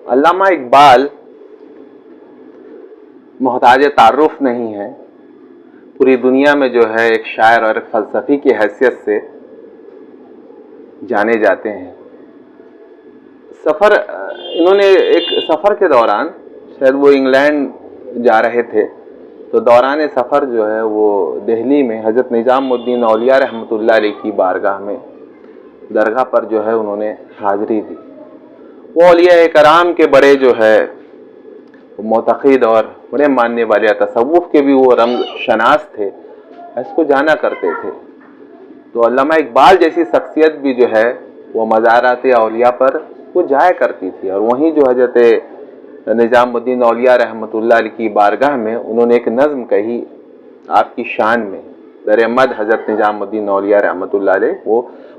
علامہ اقبال محتاج تعارف نہیں ہے، پوری دنیا میں جو ہے ایک شاعر اور ایک فلسفی کی حیثیت سے جانے جاتے ہیں۔ انہوں نے ایک سفر کے دوران، شاید وہ انگلینڈ جا رہے تھے، تو دوران سفر جو ہے وہ دہلی میں حضرت نظام الدین اولیاء رحمۃ اللہ علیہ کی بارگاہ میں درگاہ پر جو ہے انہوں نے حاضری دی۔ وہ اولیاء کرام کے بڑے جو ہے معتقد اور بڑے ماننے والے، تصوف کے بھی وہ رمز شناس تھے، اس کو جانا کرتے تھے۔ تو علامہ اقبال جیسی شخصیت بھی جو ہے وہ مزارات اولیاء پر وہ جایا کرتی تھی، اور وہیں جو حضرت نظام الدین اولیاء رحمۃ اللہ علیہ کی بارگاہ میں انہوں نے ایک نظم کہی آپ کی شان میں، در مد حضرت نظام الدین اولیاء رحمۃ اللہ علیہ۔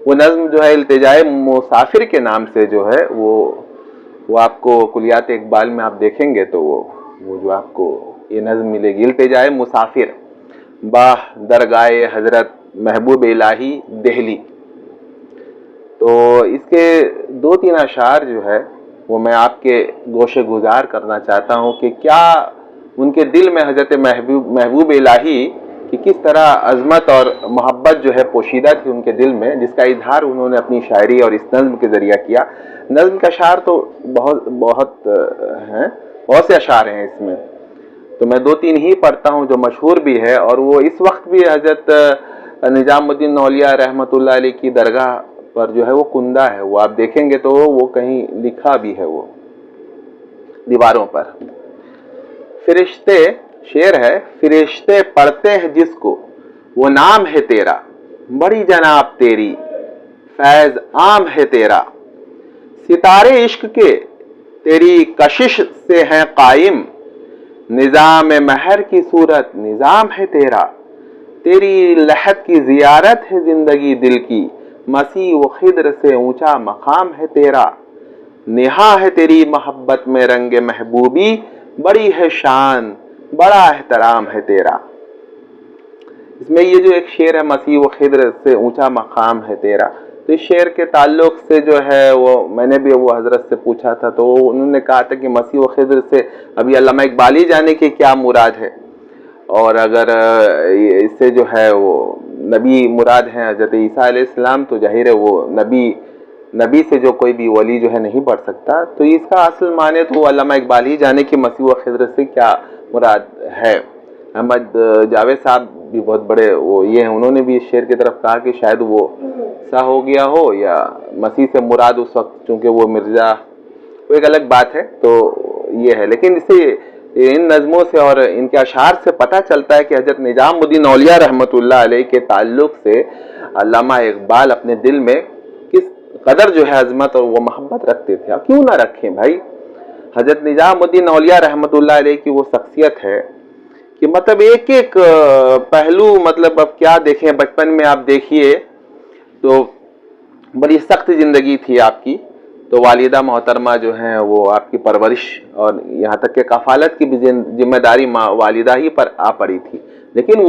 وہ نظم جو ہے التجائے مسافر کے نام سے جو ہے وہ آپ کو کلیات اقبال میں آپ دیکھیں گے تو وہ جو آپ کو یہ نظم ملے گی، التجائے مسافر باہ درگاہ حضرت محبوب الہی دہلی۔ تو اس کے 2-3 اشعار جو ہے وہ میں آپ کے گوشے گزار کرنا چاہتا ہوں کہ کیا ان کے دل میں حضرت محبوب الہی کہ کس طرح عظمت اور محبت جو ہے پوشیدہ تھی ان کے دل میں، جس کا اظہار انہوں نے اپنی شاعری اور اس نظم کے ذریعہ کیا۔ نظم کا اشعار تو بہت سے اشعار ہیں اس میں، تو میں 2-3 ہی پڑھتا ہوں جو مشہور بھی ہے، اور وہ اس وقت بھی حضرت نظام الدین اولیاء رحمۃ اللہ علیہ کی درگاہ پر جو ہے وہ کندہ ہے، وہ آپ دیکھیں گے تو وہ کہیں لکھا بھی ہے وہ دیواروں پر۔ فرشتے، شعر ہے، فرشتے پڑھتے ہیں جس کو وہ نام ہے تیرا، بڑی جناب تیری فیض عام ہے تیرا، ستارے عشق کے تیری کشش سے ہیں قائم، نظام مہر کی صورت نظام ہے تیرا، تیری لحد کی زیارت ہے زندگی دل کی، مسیح و خضر سے اونچا مقام ہے تیرا، نہا ہے تیری محبت میں رنگ محبوبی، بڑی ہے شان بڑا احترام ہے تیرا۔ اس میں یہ جو ایک شعر ہے مسیح و خضر سے اونچا مقام ہے تیرا، تو اس شعر کے تعلق سے جو ہے وہ میں نے بھی وہ حضرت سے پوچھا تھا، تو انہوں نے کہا تھا کہ مسیح و خضر سے ابھی علامہ اقبال ہی جانے کی کیا مراد ہے، اور اگر اس سے جو ہے وہ نبی مراد ہیں حضرت عیسیٰ علیہ السلام، تو ظاہر ہے وہ نبی سے جو کوئی بھی ولی جو ہے نہیں بڑھ سکتا، تو اس کا اصل معنی تو علامہ اقبال ہی جانے کہ مسیح و خضر سے کیا مراد ہے۔ احمد جاوید صاحب بھی بہت بڑے وہ یہ ہیں، انہوں نے بھی اس شعر کی طرف کہا کہ شاید وہ سا ہو گیا ہو، یا مسیح سے مراد اس وقت چونکہ وہ مرزا، وہ ایک الگ بات ہے، تو یہ ہے۔ لیکن اس سے ان نظموں سے اور ان کے اشعار سے پتہ چلتا ہے کہ حضرت نظام الدین اولیاء رحمۃ اللہ علیہ کے تعلق سے علامہ اقبال اپنے دل میں کس قدر جو ہے عظمت اور وہ محبت رکھتے تھے۔ اب کیوں نہ رکھیں بھائی، حضرت نظام الدین اولیاء رحمۃ اللہ علیہ کی وہ شخصیت ہے کہ مطلب ایک ایک پہلو، مطلب اب کیا دیکھیں، بچپن میں آپ دیکھیے تو بڑی سخت زندگی تھی آپ کی، تو والدہ محترمہ جو ہیں وہ آپ کی پرورش اور یہاں تک کہ کفالت کی بھی ذمہ داری والدہ ہی پر آ پڑی تھی، لیکن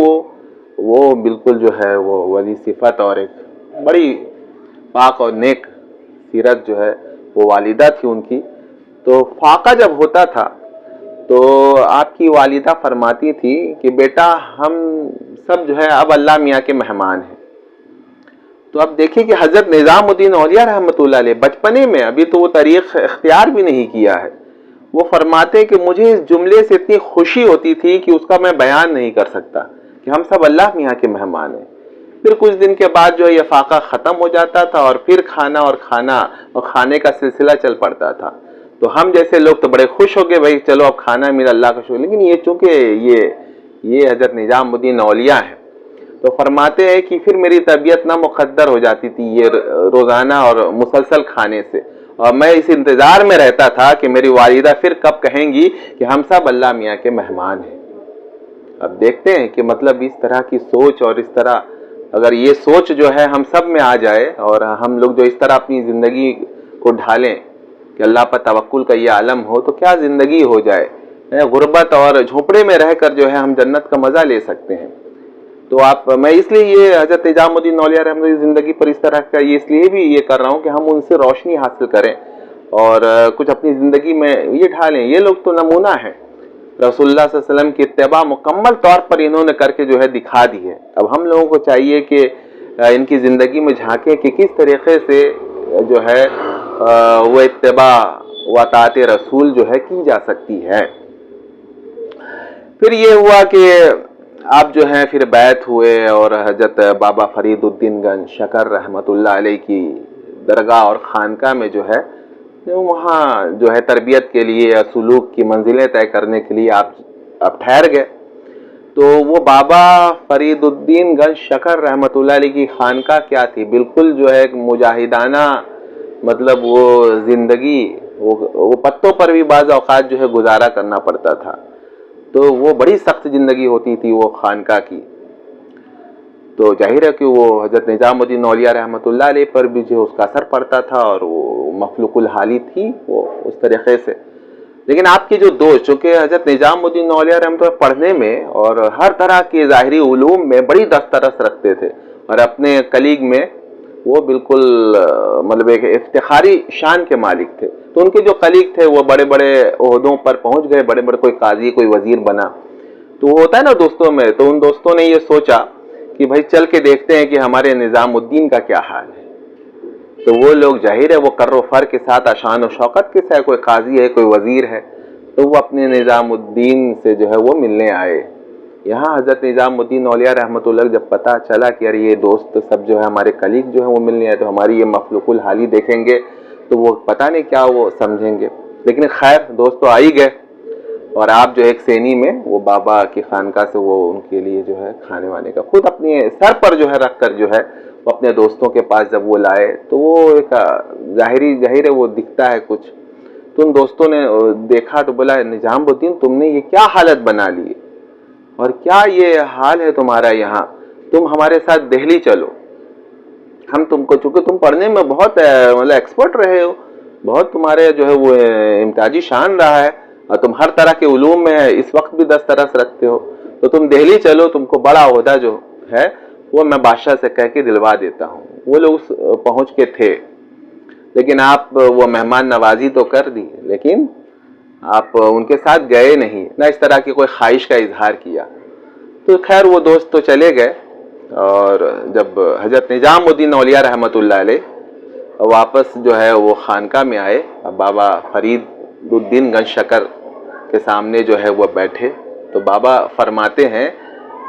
وہ بالکل جو ہے وہ ولی صفت اور ایک بڑی پاک اور نیک سیرت جو ہے وہ والدہ تھی ان کی۔ تو فاقہ جب ہوتا تھا تو آپ کی والدہ فرماتی تھی کہ بیٹا ہم سب جو ہے اب اللہ میاں کے مہمان ہیں۔ تو اب دیکھیں کہ حضرت نظام الدین اولیاء رحمۃ اللہ علیہ بچپنے میں، ابھی تو وہ طریق اختیار بھی نہیں کیا ہے، وہ فرماتے کہ مجھے اس جملے سے اتنی خوشی ہوتی تھی کہ اس کا میں بیان نہیں کر سکتا کہ ہم سب اللہ میاں کے مہمان ہیں۔ پھر کچھ دن کے بعد جو یہ فاقہ ختم ہو جاتا تھا، اور پھر کھانا اور کھانے کا سلسلہ چل پڑتا تھا، تو ہم جیسے لوگ تو بڑے خوش ہو گئے بھائی چلو اب کھانا ملا، اللہ کا شکر۔ لیکن یہ چونکہ یہ حضرت نظام الدین اولیاء ہے، تو فرماتے ہیں کہ پھر میری طبیعت نہ مقدر ہو جاتی تھی یہ روزانہ اور مسلسل کھانے سے، اور میں اس انتظار میں رہتا تھا کہ میری والدہ پھر کب کہیں گی کہ ہم سب اللہ میاں کے مہمان ہیں۔ اب دیکھتے ہیں کہ مطلب اس طرح کی سوچ، اور اس طرح اگر یہ سوچ جو ہے ہم سب میں آ جائے، اور ہم لوگ جو اس طرح اپنی زندگی کو ڈھالیں کہ اللہ پر توکل کا یہ عالم ہو، تو کیا زندگی ہو جائے، غربت اور جھونپڑے میں رہ کر جو ہے ہم جنت کا مزہ لے سکتے ہیں۔ تو میں اس لیے یہ حضرت نظام الدین اولیاء رحمۃ اللہ کی زندگی پر اس طرح کا اس لیے بھی یہ کر رہا ہوں کہ ہم ان سے روشنی حاصل کریں، اور کچھ اپنی زندگی میں یہ ڈھالیں. یہ لوگ تو نمونہ ہیں, رسول اللہ صلی اللہ علیہ وسلم کی اتباع مکمل طور پر انہوں نے کر کے جو ہے دکھا دی ہے. اب ہم لوگوں کو چاہیے کہ ان کی زندگی میں جھانکیں کہ کس طریقے سے جو ہے وہ اتباع و اطاعت رسول جو ہے کی جا سکتی ہے. پھر یہ ہوا کہ آپ جو ہیں پھر بیعت ہوئے اور حضرت بابا فرید الدین گنج شکر رحمۃ اللہ علیہ کی درگاہ اور خانقاہ میں جو ہے وہاں جو ہے تربیت کے لیے سلوک کی منزلیں طے کرنے کے لیے آپ ٹھہر گئے. تو وہ بابا فرید الدین گنج شکر رحمۃ اللہ علیہ کی خانقاہ کیا تھی؟ بالکل جو ہے ایک مجاہدانہ مطلب وہ زندگی وہ پتوں پر بھی بعض اوقات جو ہے گزارا کرنا پڑتا تھا. تو وہ بڑی سخت زندگی ہوتی تھی وہ خانقاہ کی. تو ظاہر ہے کہ وہ حضرت نظام الدین اولیاء رحمۃ اللہ علیہ پر بھی جو اس کا اثر پڑتا تھا اور وہ مخلوق الحالی تھی وہ اس طریقے سے. لیکن آپ کے جو دوست چونکہ حضرت نظام الدین اولیاء رحمۃ اللہ پڑھنے میں اور ہر طرح کے ظاہری علوم میں بڑی دسترس رکھتے تھے اور اپنے کلیگ میں وہ بالکل مطلب ایک افتخاری شان کے مالک تھے. تو ان کے جو کلیگ تھے وہ بڑے بڑے عہدوں پر پہنچ گئے, بڑے بڑے کوئی قاضی کوئی وزیر بنا. تو وہ ہوتا ہے نا دوستوں میں, تو ان دوستوں نے یہ سوچا کہ بھائی چل کے دیکھتے ہیں کہ ہمارے نظام الدین کا کیا حال ہے. تو وہ لوگ ظاہر ہے وہ کر و فر کے ساتھ اشان و شوکت کے ساتھ, کوئی قاضی ہے کوئی وزیر ہے, تو وہ اپنے نظام الدین سے جو ہے وہ ملنے آئے. یہاں حضرت نظام الدین اولیاء رحمۃ اللہ جب پتہ چلا کہ یہ دوست سب جو ہے ہمارے کلیگ جو ہے وہ ملنے آئے تو ہماری یہ مخلوق الحالی دیکھیں گے تو وہ پتہ نہیں کیا وہ سمجھیں گے. لیکن خیر دوست تو آ ہی گئے اور آپ جو ایک سینی میں وہ بابا کی خانقاہ سے وہ ان کے لیے جو ہے کھانے وانے کا خود اپنے سر پر جو ہے رکھ کر جو ہے وہ اپنے دوستوں کے پاس جب وہ لائے تو وہ ایک ظاہر ہے وہ دکھتا ہے کچھ. تو ان دوستوں نے دیکھا تو بولا نظام الدین تم نے یہ کیا حالت بنا لی اور کیا یہ حال ہے تمہارا, یہاں تم ہمارے ساتھ دہلی چلو, ہم تم کو چونکہ تم پڑھنے میں بہت مطلب ایکسپرٹ رہے ہو, بہت تمہارے جو ہے وہ امتیازی شان رہا ہے اور تم ہر طرح کے علوم میں اس وقت بھی دسترس رکھتے ہو, تو تم دہلی چلو, تم کو بڑا عہدہ جو ہے وہ میں بادشاہ سے کہہ کے دلوا دیتا ہوں. وہ لوگ پہنچ کے تھے لیکن آپ وہ مہمان نوازی تو کر دی لیکن آپ ان کے ساتھ گئے نہیں, نہ اس طرح کی کوئی خواہش کا اظہار کیا. تو خیر وہ دوست تو چلے گئے اور جب حضرت نظام الدین اولیاء رحمۃ اللہ علیہ واپس جو ہے وہ خانقاہ میں آئے, بابا فرید الدین گنج شکر کے سامنے جو ہے وہ بیٹھے تو بابا فرماتے ہیں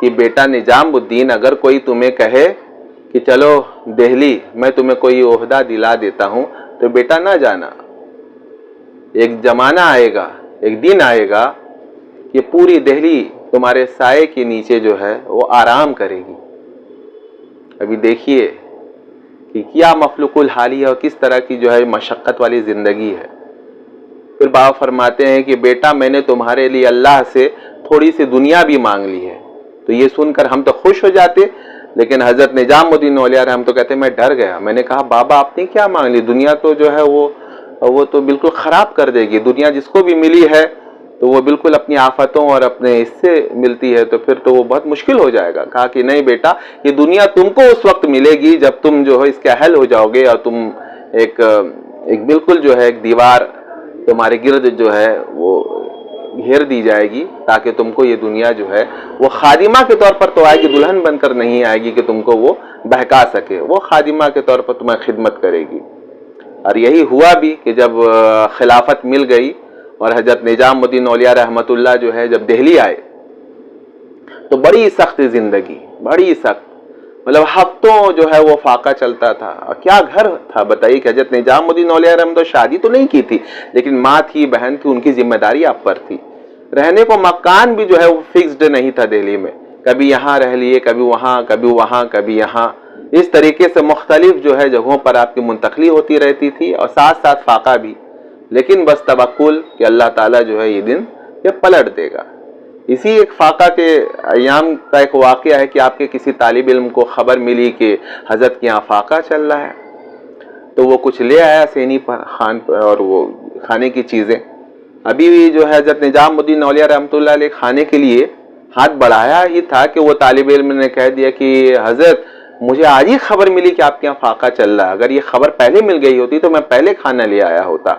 کہ بیٹا نظام الدین اگر کوئی تمہیں کہے کہ چلو دہلی میں تمہیں کوئی عہدہ دلا دیتا ہوں تو بیٹا نہ جانا. ایک زمانہ آئے گا, ایک دن آئے گا کہ پوری دہلی تمہارے سائے کے نیچے جو ہے وہ آرام کرے گی. ابھی دیکھیے کہ کیا مخلوق الحالی ہے اور کس طرح کی جو ہے مشقت والی زندگی ہے. پھر بابا فرماتے ہیں کہ بیٹا میں نے تمہارے لیے اللہ سے تھوڑی سی دنیا بھی مانگ لی ہے. تو یہ سن کر ہم تو خوش ہو جاتے لیکن حضرت نظام الدین اولیاء ہم تو کہتے میں ڈر گیا. میں نے کہا بابا آپ نے کیا مانگ لی, دنیا تو جو ہے وہ تو بالکل خراب کر دے گی. دنیا جس کو بھی ملی ہے تو وہ بالکل اپنی آفتوں اور اپنے اس سے ملتی ہے تو پھر تو وہ بہت مشکل ہو جائے گا. کہا کہ نہیں بیٹا یہ دنیا تم کو اس وقت ملے گی جب تم جو ہے اس کے اہل ہو جاؤ گے اور تم ایک بالکل جو ہے ایک دیوار تمہارے گرد جو ہے وہ گھیر دی جائے گی تاکہ تم کو یہ دنیا جو ہے وہ خادمہ کے طور پر تو آئے گی, دلہن بن کر نہیں آئے گی کہ تم کو وہ بہکا سکے, وہ خادمہ کے طور پر تمہیں خدمت کرے گی. اور یہی ہوا بھی کہ جب خلافت مل گئی اور حضرت نظام الدین اولیاء رحمۃ اللہ جو ہے جب دہلی آئے تو بڑی سخت زندگی, بڑی سخت, مطلب ہفتوں جو ہے وہ فاقہ چلتا تھا. اور کیا گھر تھا بتائیے کہ حضرت نظام الدین اولیاء رحمۃ اللہ شادی تو نہیں کی تھی لیکن ماں تھی, بہن تھی, ان کی ذمہ داری آپ پر تھی. رہنے کو مکان بھی جو ہے وہ فکسڈ نہیں تھا دہلی میں, کبھی یہاں رہ لیے, کبھی وہاں, کبھی وہاں, کبھی یہاں, اس طریقے سے مختلف جو ہے جگہوں پر آپ کی منتقلی ہوتی رہتی تھی اور ساتھ ساتھ فاقہ بھی. لیکن بس توکل کہ اللہ تعالیٰ جو ہے یہ دن یہ پلٹ دے گا. اسی ایک فاقہ کے ایام کا ایک واقعہ ہے کہ آپ کے کسی طالب علم کو خبر ملی کہ حضرت کے یہاں فاقہ چل رہا ہے تو وہ کچھ لے آیا سینی پر خان پر اور وہ کھانے کی چیزیں. ابھی بھی جو ہے حضرت نظام الدین اولیاء رحمۃ اللہ علیہ کھانے کے لیے ہاتھ بڑھایا ہی تھا کہ وہ طالب علم نے کہہ دیا کہ حضرت مجھے آج ہی خبر ملی کہ آپ کے یہاں فاقہ چل رہا ہے، اگر یہ خبر پہلے مل گئی ہوتی تو میں پہلے کھانا لے آیا ہوتا۔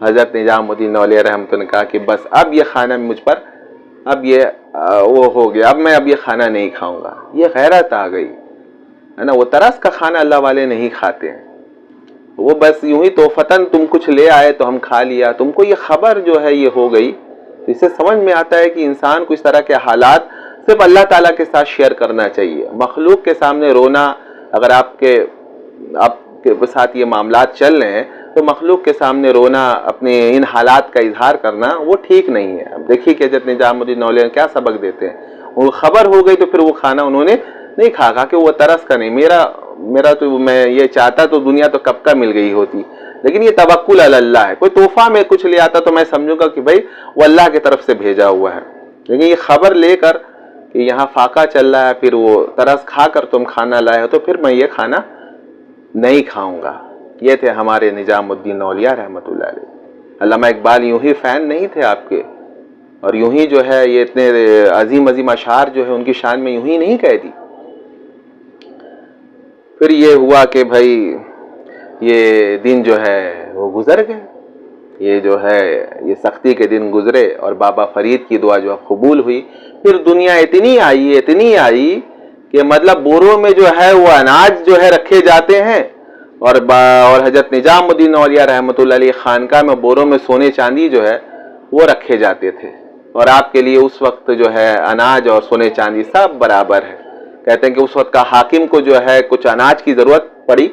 حضرت نظام الدین اولیا رحمۃ اللہ نے کہا کہ بس اب یہ کھانا مجھ پر اب یہ وہ ہو گیا، اب میں اب یہ کھانا نہیں کھاؤں گا۔ یہ غیرت آ گئی ہے نا۔ وہ ترس کا کھانا اللہ والے نہیں کھاتے ہیں، وہ بس یوں ہی توفتاً تم کچھ لے آئے تو ہم کھا لیا۔ تم کو یہ خبر جو ہے یہ ہو گئی، اس سے سمجھ میں آتا ہے کہ انسان کو اس طرح کے حالات صرف اللہ تعالیٰ کے ساتھ شیئر کرنا چاہیے۔ مخلوق کے سامنے رونا، اگر آپ کے ساتھ یہ معاملات چل رہے ہیں تو مخلوق کے سامنے رونا، اپنے ان حالات کا اظہار کرنا وہ ٹھیک نہیں ہے۔ اب دیکھیے کہ حضرت نظام الدین اولیا نے کیا سبق دیتے ہیں۔ وہ خبر ہو گئی تو پھر وہ کھانا انہوں نے نہیں کھا کہ وہ ترس کا نہیں، میرا تو میں یہ چاہتا تو دنیا تو کب کا مل گئی ہوتی، لیکن یہ توکل علی اللہ ہے۔ کوئی تحفہ میں کچھ لے آتا تو میں سمجھوں گا کہ بھائی وہ اللہ کی طرف سے بھیجا ہوا ہے، لیکن یہ خبر لے کر کہ یہاں فاقہ چل رہا ہے، پھر وہ ترس کھا کر تم کھانا لائے ہو تو پھر میں یہ کھانا نہیں کھاؤں گا۔ یہ تھے ہمارے نظام الدین اولیا رحمۃ اللہ علیہ۔ علامہ اقبال یوں ہی فین نہیں تھے آپ کے، اور یوں ہی جو ہے یہ اتنے عظیم عظیم اشعار جو ہے ان کی شان میں یوں ہی نہیں کہہ دی۔ پھر یہ ہوا کہ بھائی یہ دن جو ہے وہ گزر گئے، یہ جو ہے یہ سختی کے دن گزرے اور بابا فرید کی دعا جو ہے قبول ہوئی۔ پھر دنیا اتنی آئی کہ مطلب بوروں میں جو ہے وہ اناج جو ہے رکھے جاتے ہیں، اور حضرت نظام الدین اولیا رحمۃ اللہ علیہ خانقاہ میں بوروں میں سونے چاندی جو ہے وہ رکھے جاتے تھے، اور آپ کے لیے اس وقت جو ہے اناج اور سونے چاندی سب برابر ہے۔ کہتے ہیں کہ اس وقت کا حاکم کو جو ہے کچھ اناج کی ضرورت پڑی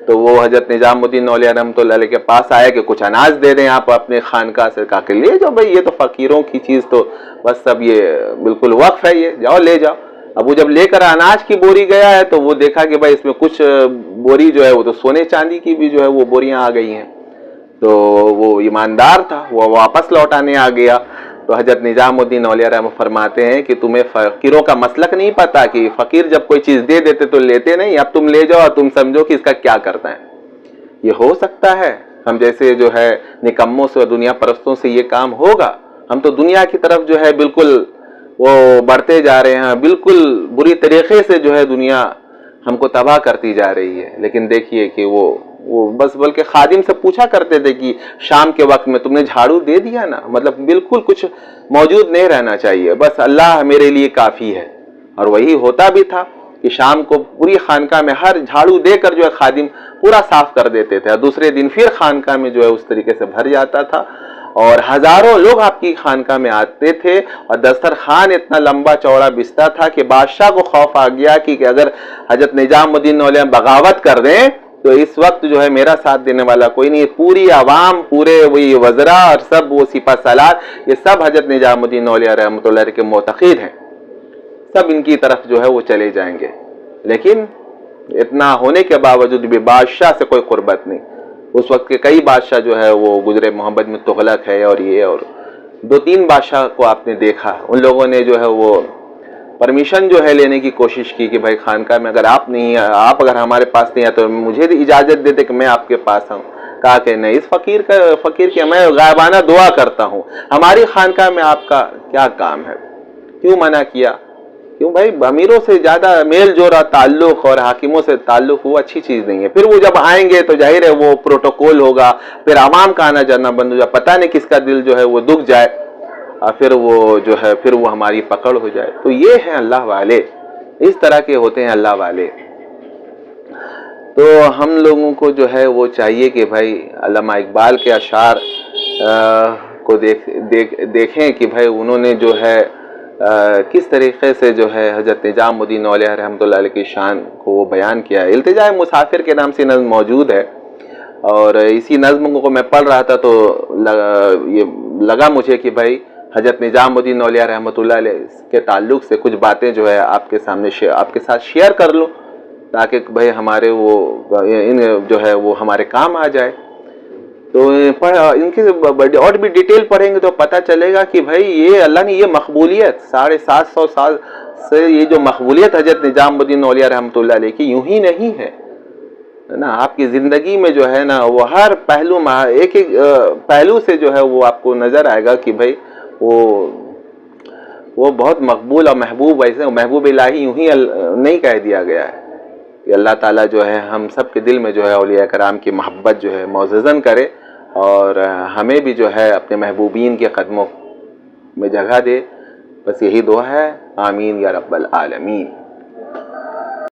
تو وہ حضرت نظام الدین اولیا رحمۃ اللہ علیہ کے پاس آیا کہ کچھ اناج دے دیں آپ اپنے خانقاہ سے۔ کہا کہ لے جاؤ بھائی، یہ تو فقیروں کی چیز تو بس سب یہ بالکل وقف ہے، یہ جاؤ لے جاؤ۔ اب وہ جب لے کر اناج کی بوری گیا ہے تو وہ دیکھا کہ بھائی اس میں کچھ بوری جو ہے وہ تو سونے چاندی کی بھی جو ہے وہ بوریاں آ گئی ہیں، تو وہ ایماندار تھا، وہ واپس لوٹانے آ گیا۔ تو حضرت نظام الدین اولیا رحمۃ فرماتے ہیں کہ تمہیں فقیروں کا مسلک نہیں پتا کہ فقیر جب کوئی چیز دے دیتے تو لیتے نہیں، اب تم لے جاؤ اور تم سمجھو کہ اس کا کیا کرنا ہے۔ یہ ہو سکتا ہے ہم جیسے جو ہے نکموں سے اور دنیا پرستوں سے یہ کام ہوگا؟ ہم تو دنیا کی طرف جو ہے بالکل وہ بڑھتے جا رہے ہیں، بالکل بری طریقے سے جو ہے دنیا ہم کو تباہ کرتی جا رہی ہے۔ لیکن دیکھیے کہ وہ بس بلکہ خادم سے پوچھا کرتے تھے کہ شام کے وقت میں تم نے جھاڑو دے دیا نا، مطلب بالکل کچھ موجود نہیں رہنا چاہیے، بس اللہ میرے لیے کافی ہے۔ اور وہی ہوتا بھی تھا کہ شام کو پوری خانقاہ میں ہر جھاڑو دے کر جو ہے خادم پورا صاف کر دیتے تھے، اور دوسرے دن پھر خانقاہ میں جو ہے اس طریقے سے بھر جاتا تھا، اور ہزاروں لوگ آپ کی خانقاہ میں آتے تھے، اور دسترخوان اتنا لمبا چوڑا بستہ تھا کہ بادشاہ کو خوف آ گیا کہ اگر حضرت نظام الدین اولیا بغاوت کر دیں تو اس وقت جو ہے میرا ساتھ دینے والا کوئی نہیں، پوری عوام، پورے وہی وزراء اور سب وہ سپہ سالار، یہ سب حضرت نظام الدین اولیا رحمۃ اللہ علیہ کے معتقد ہیں، سب ان کی طرف جو ہے وہ چلے جائیں گے۔ لیکن اتنا ہونے کے باوجود بھی بادشاہ سے کوئی قربت نہیں۔ اس وقت کے کئی بادشاہ جو ہے وہ گزرے، محمد بن تغلق ہے اور یہ اور دو تین بادشاہ کو آپ نے دیکھا، ان لوگوں نے جو ہے وہ پرمیشن جو ہے لینے کی کوشش کی کہ بھائی خانقاہ میں اگر آپ اگر ہمارے پاس نہیں آتے تو مجھے اجازت دیتے کہ میں آپ کے پاس آؤں۔ کہا کہ نہیں، اس فقیر کی میں غائبانہ دعا کرتا ہوں، ہماری خانقاہ میں آپ کا کیا کام ہے؟ کیوں منع کیا؟ کیوں بھائی؟ امیروں سے زیادہ میل جوڑا تعلق اور حاکموں سے تعلق وہ اچھی چیز نہیں ہے۔ پھر وہ جب آئیں گے تو ظاہر ہے وہ پروٹوکول ہوگا، پھر عوام کا آنا جانا بند ہو جائے، پتہ نہیں کس کا دل جو ہے وہ دکھ جائے، اور پھر وہ جو ہے پھر وہ ہماری پکڑ ہو جائے۔ تو یہ ہیں اللہ والے، اس طرح کے ہوتے ہیں اللہ والے۔ تو ہم لوگوں کو جو ہے وہ چاہیے کہ بھائی علامہ اقبال کے اشعار کو دیکھیں کہ بھائی انہوں نے جو ہے کس طریقے سے جو ہے حضرت نظام الدین اولیا رحمۃ اللہ علیہ کی شان کو وہ بیان کیا ہے۔ التجاء مسافر کے نام سے نظم موجود ہے، اور اسی نظم کو میں پڑھ رہا تھا تو یہ لگا مجھے کہ بھائی حضرت نظام الدین اولیا رحمۃ اللہ علیہ کے تعلق سے کچھ باتیں جو ہے آپ کے سامنے آپ کے ساتھ شیئر کر لوں، تاکہ بھائی ہمارے وہ جو ہے وہ ہمارے کام آ جائے۔ تو ان کی اور بھی ڈیٹیل پڑھیں گے تو پتہ چلے گا کہ بھائی یہ اللہ نے یہ مقبولیت 750 سال سے یہ جو مقبولیت حضرت نظام الدین اولیا رحمۃ اللہ علیہ کی یوں ہی نہیں ہے نا، آپ کی زندگی میں جو ہے نا وہ ہر پہلو ایک ایک پہلو سے جو ہے وہ آپ کو نظر آئے گا کہ بھائی وہ بہت مقبول اور محبوب، ایسے محبوب الہی یوں ہی نہیں کہہ دیا گیا ہے، کہ اللہ تعالیٰ جو ہے ہم سب کے دل میں جو ہے اولیاء کرام کی محبت جو ہے معززن کرے، اور ہمیں بھی جو ہے اپنے محبوبین کے قدموں میں جگہ دے. بس یہی دعا ہے. آمین یا رب العالمین.